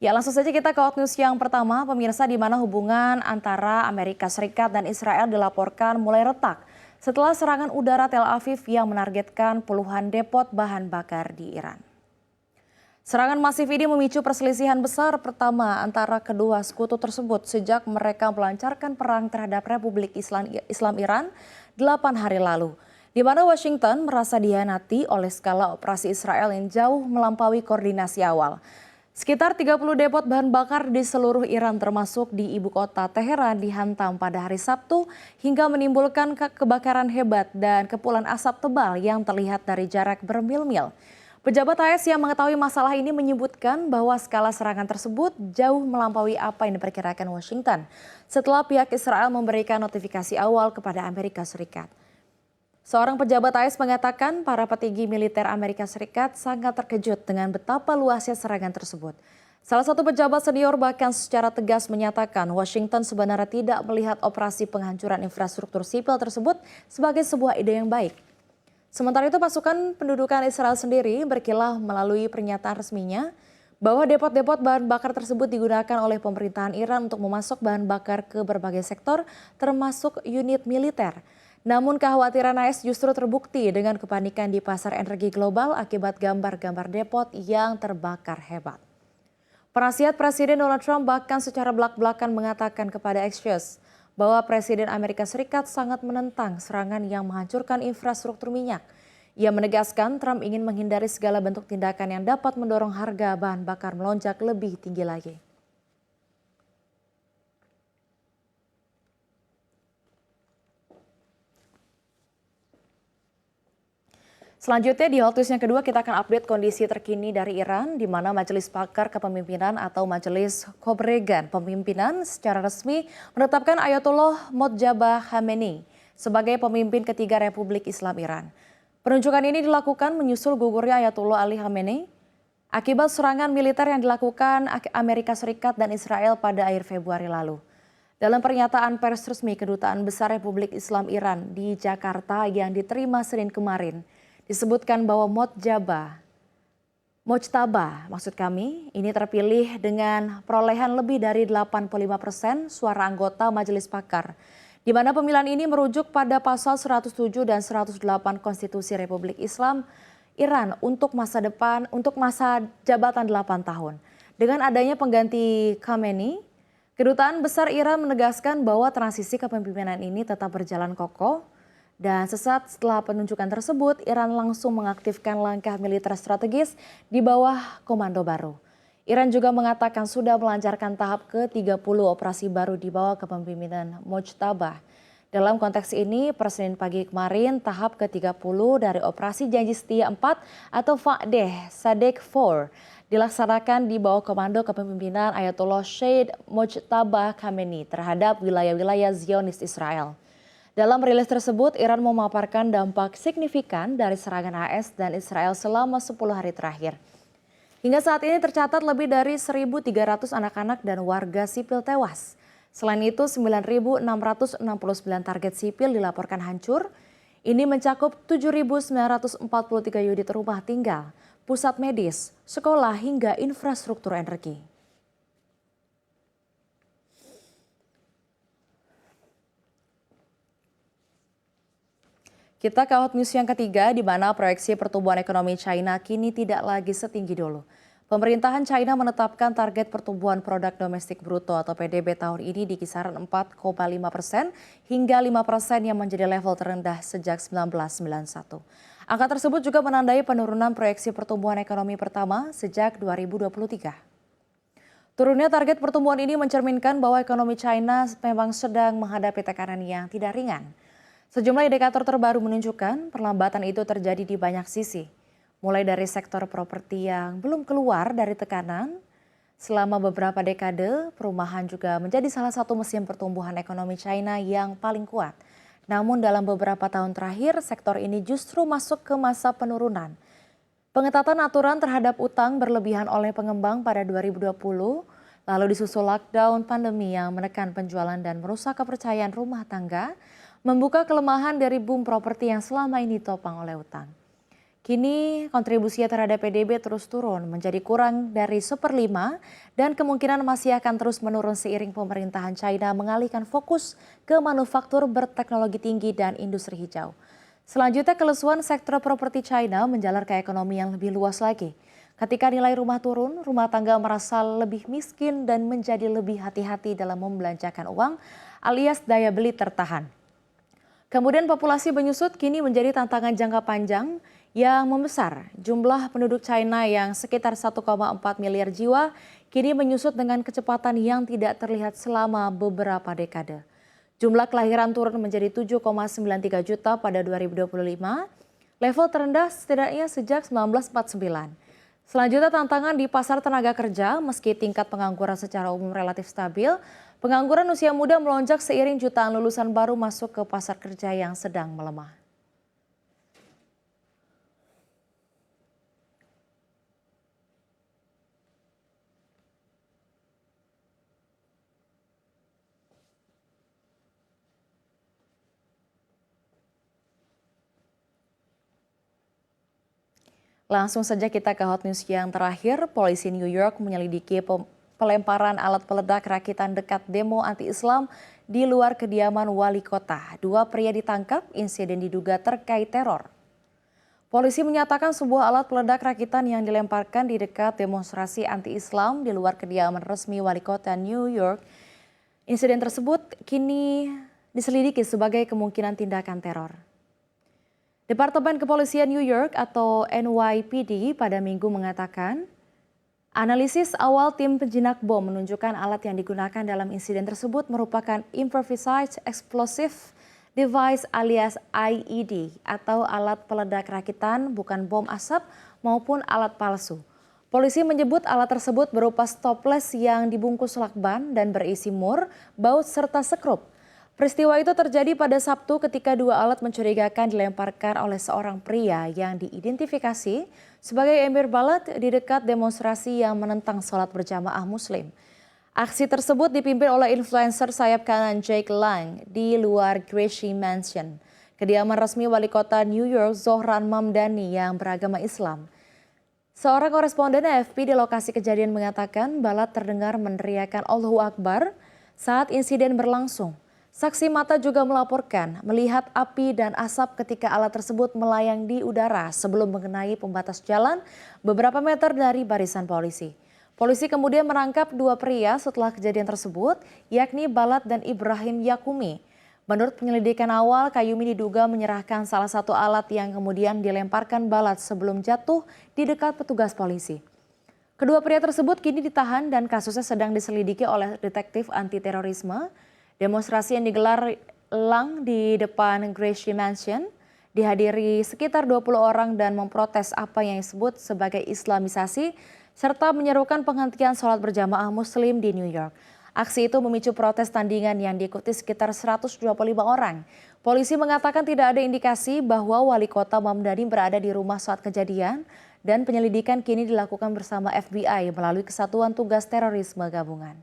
Ya, langsung saja kita ke Hot News yang pertama, pemirsa, di mana hubungan antara Amerika Serikat dan Israel dilaporkan mulai retak setelah serangan udara Tel Aviv yang menargetkan puluhan depot bahan bakar di Iran. Serangan masif ini memicu perselisihan besar pertama antara kedua sekutu tersebut sejak mereka melancarkan perang terhadap Republik Islam Iran 8 hari lalu, di mana Washington merasa dihianati oleh skala operasi Israel yang jauh melampaui koordinasi awal. Sekitar 30 depot bahan bakar di seluruh Iran termasuk di ibu kota Teheran dihantam pada hari Sabtu hingga menimbulkan kebakaran hebat dan kepulan asap tebal yang terlihat dari jarak bermil-mil. Pejabat AS yang mengetahui masalah ini menyebutkan bahwa skala serangan tersebut jauh melampaui apa yang diperkirakan Washington setelah pihak Israel memberikan notifikasi awal kepada Amerika Serikat. Seorang pejabat AS mengatakan para petinggi militer Amerika Serikat sangat terkejut dengan betapa luasnya serangan tersebut. Salah satu pejabat senior bahkan secara tegas menyatakan Washington sebenarnya tidak melihat operasi penghancuran infrastruktur sipil tersebut sebagai sebuah ide yang baik. Sementara itu pasukan pendudukan Israel sendiri berkilah melalui pernyataan resminya bahwa depot-depot bahan bakar tersebut digunakan oleh pemerintahan Iran untuk memasok bahan bakar ke berbagai sektor termasuk unit militer. Namun kekhawatiran AS justru terbukti dengan kepanikan di pasar energi global akibat gambar-gambar depot yang terbakar hebat. Penasihat Presiden Donald Trump bahkan secara belak-belakan mengatakan kepada Axios bahwa Presiden Amerika Serikat sangat menentang serangan yang menghancurkan infrastruktur minyak. Ia menegaskan Trump ingin menghindari segala bentuk tindakan yang dapat mendorong harga bahan bakar melonjak lebih tinggi lagi. Selanjutnya di Hot News yang kedua kita akan update kondisi terkini dari Iran di mana Majelis Pakar Kepemimpinan atau Majelis Khobregan Pemimpinan secara resmi menetapkan Ayatollah Mojtaba Khamenei sebagai pemimpin ketiga Republik Islam Iran. Penunjukan ini dilakukan menyusul gugurnya Ayatollah Ali Khamenei akibat serangan militer yang dilakukan Amerika Serikat dan Israel pada akhir Februari lalu. Dalam pernyataan pers resmi Kedutaan Besar Republik Islam Iran di Jakarta yang diterima Senin kemarin, disebutkan bahwa Mojtaba ini terpilih dengan perolehan lebih dari 85% suara anggota Majelis Pakar, di mana pemilihan ini merujuk pada pasal 107 dan 108 Konstitusi Republik Islam Iran untuk masa jabatan 8 tahun. Dengan adanya pengganti Khamenei, Kedutaan Besar Iran menegaskan bahwa transisi kepemimpinan ini tetap berjalan kokoh. Dan sesaat setelah penunjukan tersebut, Iran langsung mengaktifkan langkah militer strategis di bawah komando baru. Iran juga mengatakan sudah melancarkan tahap ke-30 operasi baru di bawah kepemimpinan Mojtaba. Dalam konteks ini, per Senin pagi kemarin, tahap ke-30 dari operasi Janji Setia 4 atau Fa'deh Sadek 4 dilaksanakan di bawah komando kepemimpinan Ayatollah Syed Mojtaba Khamenei terhadap wilayah-wilayah Zionis Israel. Dalam rilis tersebut, Iran memaparkan dampak signifikan dari serangan AS dan Israel selama 10 hari terakhir. Hingga saat ini tercatat lebih dari 1.300 anak-anak dan warga sipil tewas. Selain itu, 9.669 target sipil dilaporkan hancur. Ini mencakup 7.943 unit rumah tinggal, pusat medis, sekolah hingga infrastruktur energi. Kita ke Hot News yang ketiga, di mana proyeksi pertumbuhan ekonomi China kini tidak lagi setinggi dulu. Pemerintahan China menetapkan target pertumbuhan produk domestik bruto atau PDB tahun ini di kisaran 4,5% hingga 5% yang menjadi level terendah sejak 1991. Angka tersebut juga menandai penurunan proyeksi pertumbuhan ekonomi pertama sejak 2023. Turunnya target pertumbuhan ini mencerminkan bahwa ekonomi China memang sedang menghadapi tekanan yang tidak ringan. Sejumlah indikator terbaru menunjukkan perlambatan itu terjadi di banyak sisi, mulai dari sektor properti yang belum keluar dari tekanan. Selama beberapa dekade, perumahan juga menjadi salah satu mesin pertumbuhan ekonomi China yang paling kuat. Namun dalam beberapa tahun terakhir, sektor ini justru masuk ke masa penurunan. Pengetatan aturan terhadap utang berlebihan oleh pengembang pada 2020, lalu disusul lockdown pandemi yang menekan penjualan dan merusak kepercayaan rumah tangga, membuka kelemahan dari boom properti yang selama ini ditopang oleh utang. Kini kontribusinya terhadap PDB terus turun menjadi kurang dari 1/5 dan kemungkinan masih akan terus menurun seiring pemerintahan China mengalihkan fokus ke manufaktur berteknologi tinggi dan industri hijau. Selanjutnya kelesuan sektor properti China menjalar ke ekonomi yang lebih luas lagi. Ketika nilai rumah turun, rumah tangga merasa lebih miskin dan menjadi lebih hati-hati dalam membelanjakan uang alias daya beli tertahan. Kemudian populasi menyusut kini menjadi tantangan jangka panjang yang membesar. Jumlah penduduk China yang sekitar 1,4 miliar jiwa kini menyusut dengan kecepatan yang tidak terlihat selama beberapa dekade. Jumlah kelahiran turun menjadi 7,93 juta pada 2025, level terendah setidaknya sejak 1949. Selanjutnya tantangan di pasar tenaga kerja, meski tingkat pengangguran secara umum relatif stabil, pengangguran usia muda melonjak seiring jutaan lulusan baru masuk ke pasar kerja yang sedang melemah. Langsung saja kita ke hot news yang terakhir. Polisi New York menyelidiki pelemparan alat peledak rakitan dekat demo anti-Islam di luar kediaman wali kota. Dua pria ditangkap, insiden diduga terkait teror. Polisi menyatakan sebuah alat peledak rakitan yang dilemparkan di dekat demonstrasi anti-Islam di luar kediaman resmi wali kota New York. Insiden tersebut kini diselidiki sebagai kemungkinan tindakan teror. Departemen Kepolisian New York atau NYPD pada Minggu mengatakan, analisis awal tim penjinak bom menunjukkan alat yang digunakan dalam insiden tersebut merupakan improvised explosive device alias IED atau alat peledak rakitan, bukan bom asap maupun alat palsu. Polisi menyebut alat tersebut berupa stopless yang dibungkus lakban dan berisi mur, baut serta sekrup. Peristiwa itu terjadi pada Sabtu ketika dua alat mencurigakan dilemparkan oleh seorang pria yang diidentifikasi sebagai Emir Balat di dekat demonstrasi yang menentang sholat berjamaah Muslim. Aksi tersebut dipimpin oleh influencer sayap kanan Jake Lang di luar Gracie Mansion, kediaman resmi wali kota New York Zohran Mamdani yang beragama Islam. Seorang koresponden AFP di lokasi kejadian mengatakan Balat terdengar meneriakan Allahu Akbar saat insiden berlangsung. Saksi mata juga melaporkan melihat api dan asap ketika alat tersebut melayang di udara sebelum mengenai pembatas jalan beberapa meter dari barisan polisi. Polisi kemudian menangkap dua pria setelah kejadian tersebut, yakni Balat dan Ibrahim Yakumi. Menurut penyelidikan awal, Kayumi diduga menyerahkan salah satu alat yang kemudian dilemparkan Balat sebelum jatuh di dekat petugas polisi. Kedua pria tersebut kini ditahan dan kasusnya sedang diselidiki oleh detektif anti terorisme. Demonstrasi yang digelar Lang di depan Gracie Mansion dihadiri sekitar 20 orang dan memprotes apa yang disebut sebagai Islamisasi serta menyerukan penghentian sholat berjamaah Muslim di New York. Aksi itu memicu protes tandingan yang diikuti sekitar 125 orang. Polisi mengatakan tidak ada indikasi bahwa wali kota Mamdani berada di rumah saat kejadian dan penyelidikan kini dilakukan bersama FBI melalui Kesatuan Tugas Terorisme Gabungan.